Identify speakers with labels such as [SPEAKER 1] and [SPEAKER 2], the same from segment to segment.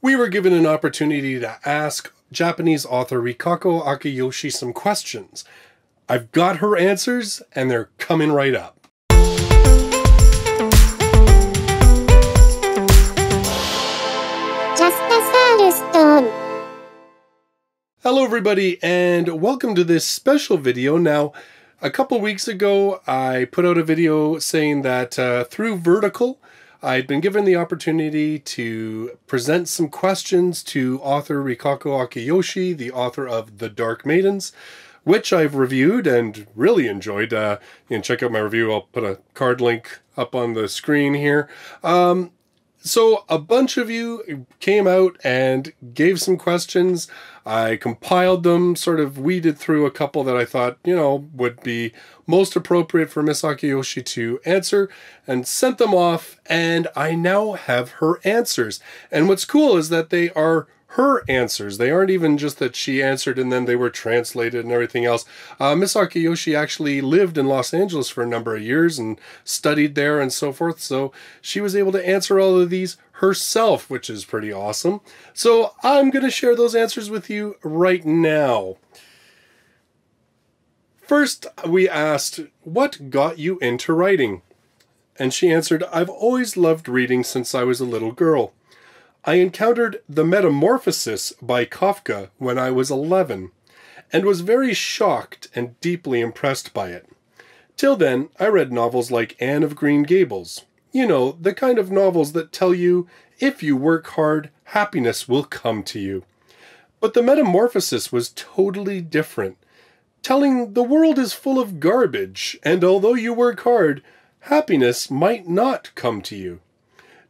[SPEAKER 1] we were given an opportunity to ask Japanese author Rikako Akiyoshi some questions. I've got her answers, and they're coming right up. Hello everybody, and welcome to this special video. Now, a couple weeks ago, I put out a video saying that through Vertical, I'd been given the opportunity to present some questions to author Rikako Akiyoshi, the author of The Dark Maidens, which I've reviewed and really enjoyed. You can check out my review. I'll put a card link up on the screen here. So a bunch of you came out and gave some questions. I compiled them, sort of weeded through a couple that I thought, would be most appropriate for Miss Akiyoshi to answer, and sent them off, and I now have her answers. And what's cool is that they are her answers. They aren't even just that she answered and then they were translated and everything else. Miss Akiyoshi actually lived in Los Angeles for a number of years and studied there and so forth, so she was able to answer all of these herself, which is pretty awesome. So I'm going to share those answers with you right now. First, we asked, what got you into writing? And she answered, I've always loved reading since I was a little girl. I encountered The Metamorphosis by Kafka when I was 11, and was very shocked and deeply impressed by it. Till then, I read novels like Anne of Green Gables. You know, the kind of novels that tell you, if you work hard, happiness will come to you. But The Metamorphosis was totally different, telling the world is full of garbage, and although you work hard, happiness might not come to you.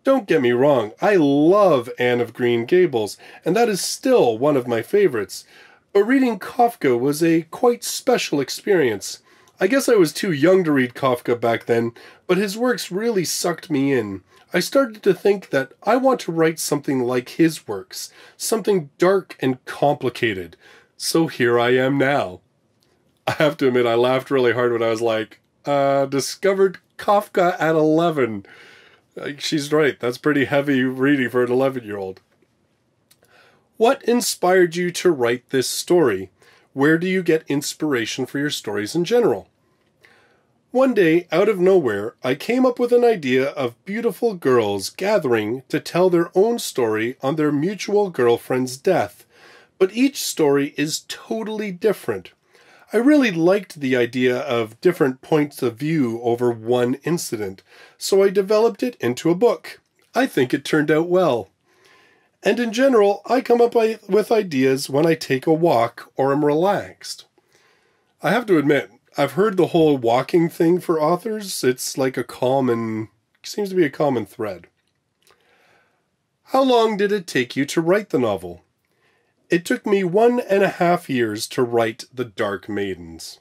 [SPEAKER 1] Don't get me wrong, I love Anne of Green Gables, and that is still one of my favorites. But reading Kafka was a quite special experience. I guess I was too young to read Kafka back then, but his works really sucked me in. I started to think that I want to write something like his works, something dark and complicated. So here I am now. I have to admit, I laughed really hard when I was discovered Kafka at 11. She's right, that's pretty heavy reading for an 11-year-old. What inspired you to write this story? Where do you get inspiration for your stories in general? One day, out of nowhere, I came up with an idea of beautiful girls gathering to tell their own story on their mutual girlfriend's death, but each story is totally different. I really liked the idea of different points of view over one incident, so I developed it into a book. I think it turned out well. And in general, I come up with ideas when I take a walk or am relaxed. I have to admit, I've heard the whole walking thing for authors. It's like seems to be a common thread. How long did it take you to write the novel? It took me 1.5 years to write The Dark Maidens.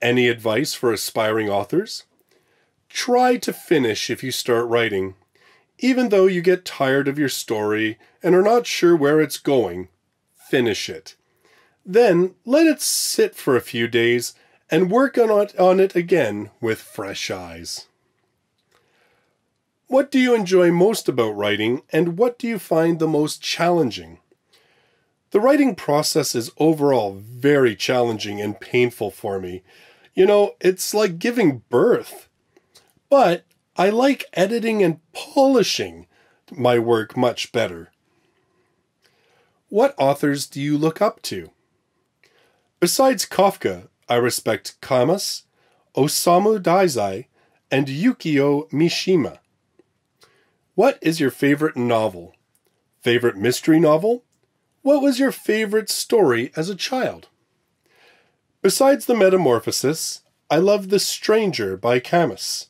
[SPEAKER 1] Any advice for aspiring authors? Try to finish if you start writing. Even though you get tired of your story and are not sure where it's going, finish it. Then let it sit for a few days and work on it again with fresh eyes. What do you enjoy most about writing, and what do you find the most challenging? The writing process is overall very challenging and painful for me. It's like giving birth. But I like editing and polishing my work much better. What authors do you look up to? Besides Kafka, I respect Kamas, Osamu Dazai, and Yukio Mishima. What is your favorite novel? Favorite mystery novel? What was your favorite story as a child? Besides The Metamorphosis, I love The Stranger by Camus.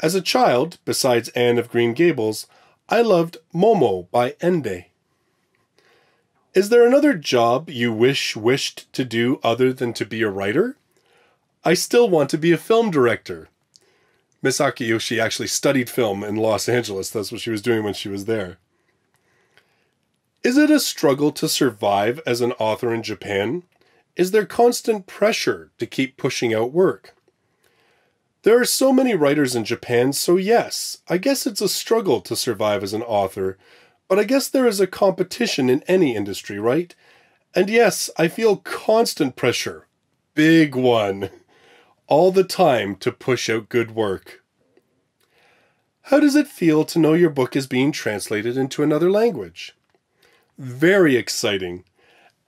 [SPEAKER 1] As a child, besides Anne of Green Gables, I loved Momo by Ende. Is there another job you wished to do other than to be a writer? I still want to be a film director. Miss Akiyoshi actually studied film in Los Angeles. That's what she was doing when she was there. Is it a struggle to survive as an author in Japan? Is there constant pressure to keep pushing out work? There are so many writers in Japan, so yes, I guess it's a struggle to survive as an author, But I guess there is a competition in any industry, right? And yes, I feel constant pressure. Big one. All the time to push out good work. How does it feel to know your book is being translated into another language? Very exciting.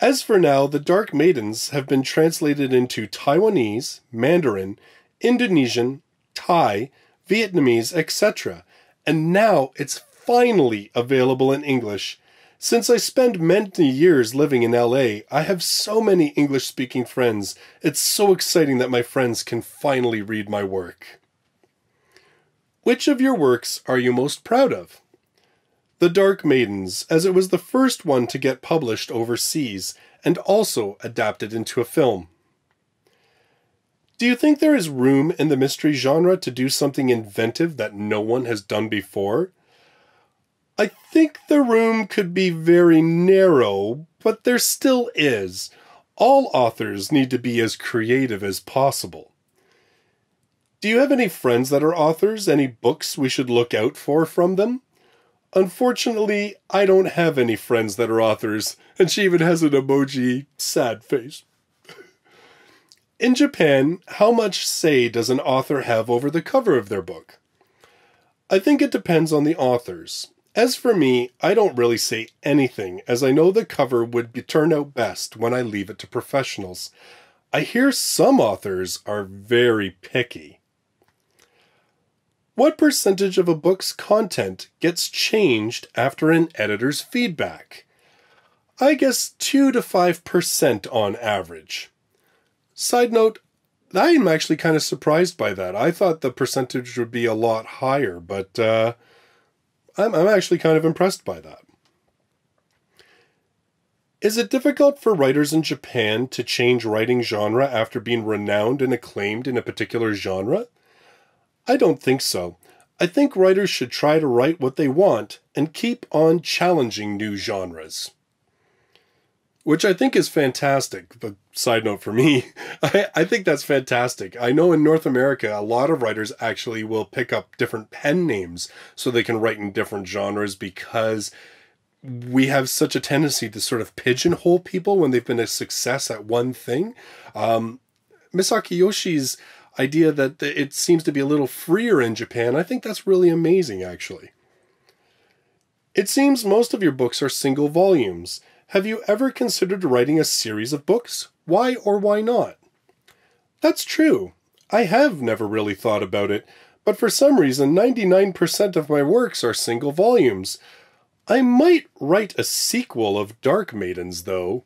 [SPEAKER 1] As for now, the Dark Maidens have been translated into Taiwanese, Mandarin, Indonesian, Thai, Vietnamese, etc. And now it's finally available in English. Since I spent many years living in LA, I have so many English-speaking friends. It's so exciting that my friends can finally read my work. Which of your works are you most proud of? The Dark Maidens, as it was the first one to get published overseas and also adapted into a film. Do you think there is room in the mystery genre to do something inventive that no one has done before? I think the room could be very narrow, but there still is. All authors need to be as creative as possible. Do you have any friends that are authors? Any books we should look out for from them? Unfortunately, I don't have any friends that are authors, and she even has an emoji sad face. In Japan, how much say does an author have over the cover of their book? I think it depends on the authors. As for me, I don't really say anything, as I know the cover would turn out best when I leave it to professionals. I hear some authors are very picky. What percentage of a book's content gets changed after an editor's feedback? I guess 2 to 5% on average. Side note, I am actually kind of surprised by that. I thought the percentage would be a lot higher, but I'm actually kind of impressed by that. Is it difficult for writers in Japan to change writing genre after being renowned and acclaimed in a particular genre? I don't think so. I think writers should try to write what they want and keep on challenging new genres. Which I think is fantastic. But side note for me, I think that's fantastic. I know in North America, a lot of writers actually will pick up different pen names so they can write in different genres because we have such a tendency to sort of pigeonhole people when they've been a success at one thing. Miss Akiyoshi's idea that it seems to be a little freer in Japan, I think that's really amazing, actually. It seems most of your books are single volumes. Have you ever considered writing a series of books? Why or why not? That's true. I have never really thought about it, but for some reason 99% of my works are single volumes. I might write a sequel of Dark Maidens, though.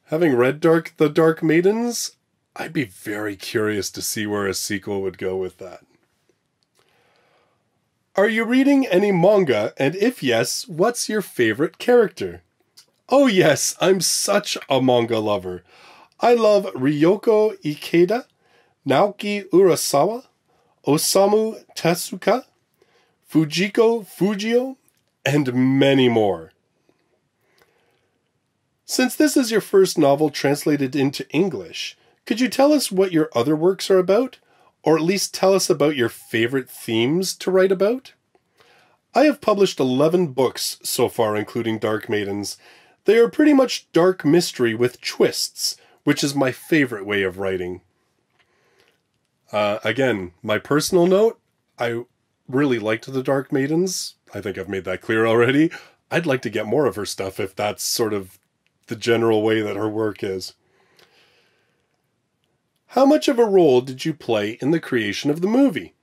[SPEAKER 1] Having read The Dark Maidens, I'd be very curious to see where a sequel would go with that. Are you reading any manga, and if yes, what's your favorite character? Oh yes, I'm such a manga lover. I love Ryoko Ikeda, Naoki Urasawa, Osamu Tezuka, Fujiko Fujio, and many more. Since this is your first novel translated into English, could you tell us what your other works are about? Or at least tell us about your favorite themes to write about? I have published 11 books so far, including Dark Maidens. They are pretty much dark mystery with twists, which is my favorite way of writing. Again, my personal note, I really liked The Dark Maidens. I think I've made that clear already. I'd like to get more of her stuff if that's sort of the general way that her work is. How much of a role did you play in the creation of the movie?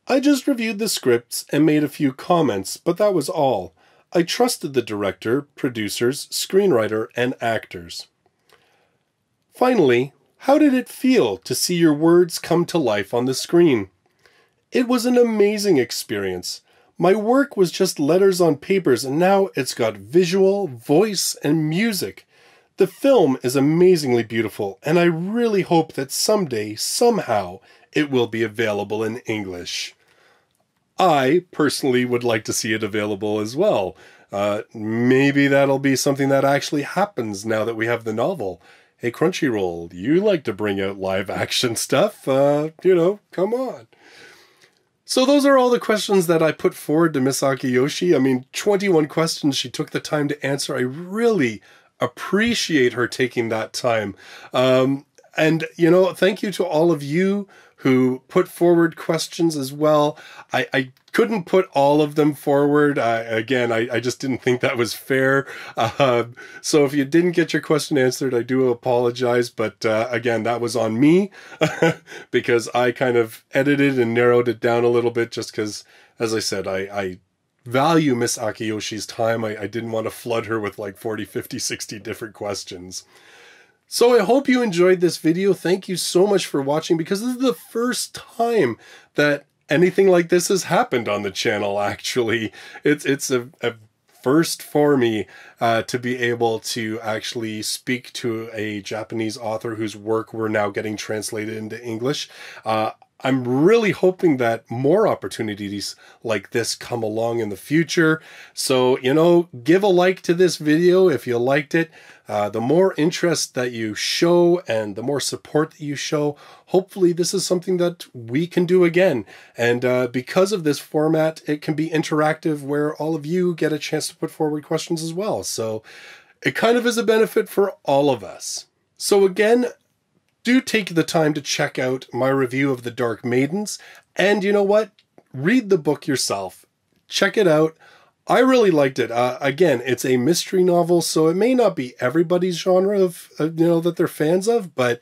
[SPEAKER 1] I just reviewed the scripts and made a few comments, but that was all. I trusted the director, producers, screenwriter, and actors. Finally, how did it feel to see your words come to life on the screen? It was an amazing experience. My work was just letters on papers, and now it's got visual, voice, and music. The film is amazingly beautiful, and I really hope that someday, somehow, it will be available in English. I personally would like to see it available as well. Maybe that'll be something that actually happens now that we have the novel. Hey, Crunchyroll, you like to bring out live action stuff, come on. So those are all the questions that I put forward to Miss Akiyoshi. I mean, 21 questions she took the time to answer. I really appreciate her taking that time. And, you know, thank you to all of you who put forward questions as well. I couldn't put all of them forward. Again, I just didn't think that was fair. So if you didn't get your question answered, I do apologize. But again, that was on me because I kind of edited and narrowed it down a little bit just because, as I said, I value Miss Akiyoshi's time. I didn't want to flood her with like 40, 50, 60 different questions. So I hope you enjoyed this video. Thank you so much for watching, because this is the first time that anything like this has happened on the channel, actually. It's a first for me to be able to actually speak to a Japanese author whose work we're now getting translated into English. I'm really hoping that more opportunities like this come along in the future. So, you know, give a like to this video if you liked it. The more interest that you show and the more support that you show, hopefully this is something that we can do again. And because of this format, it can be interactive where all of you get a chance to put forward questions as well. So it kind of is a benefit for all of us. So again, do take the time to check out my review of The Dark Maidens. And you know what? Read the book yourself. Check it out. I really liked it. Again, it's a mystery novel, so it may not be everybody's genre of that they're fans of, but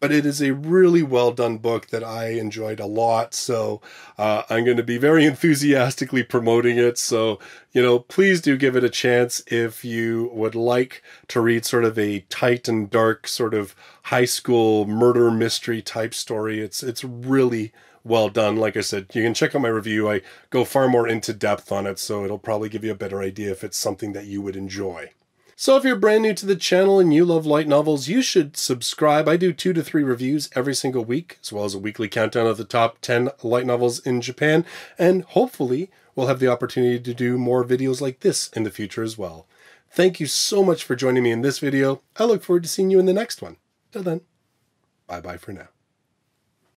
[SPEAKER 1] it is a really well done book that I enjoyed a lot. So I'm going to be very enthusiastically promoting it. So, you know, please do give it a chance if you would like to read sort of a tight and dark sort of high school murder mystery type story. It's really well done. Like I said, you can check out my review. I go far more into depth on it, so it'll probably give you a better idea if it's something that you would enjoy. So if you're brand new to the channel and you love light novels, you should subscribe. I do 2 to 3 reviews every single week, as well as a weekly countdown of the top 10 light novels in Japan. And hopefully we'll have the opportunity to do more videos like this in the future as well. Thank you so much for joining me in this video. I look forward to seeing you in the next one. Till then, bye-bye for now.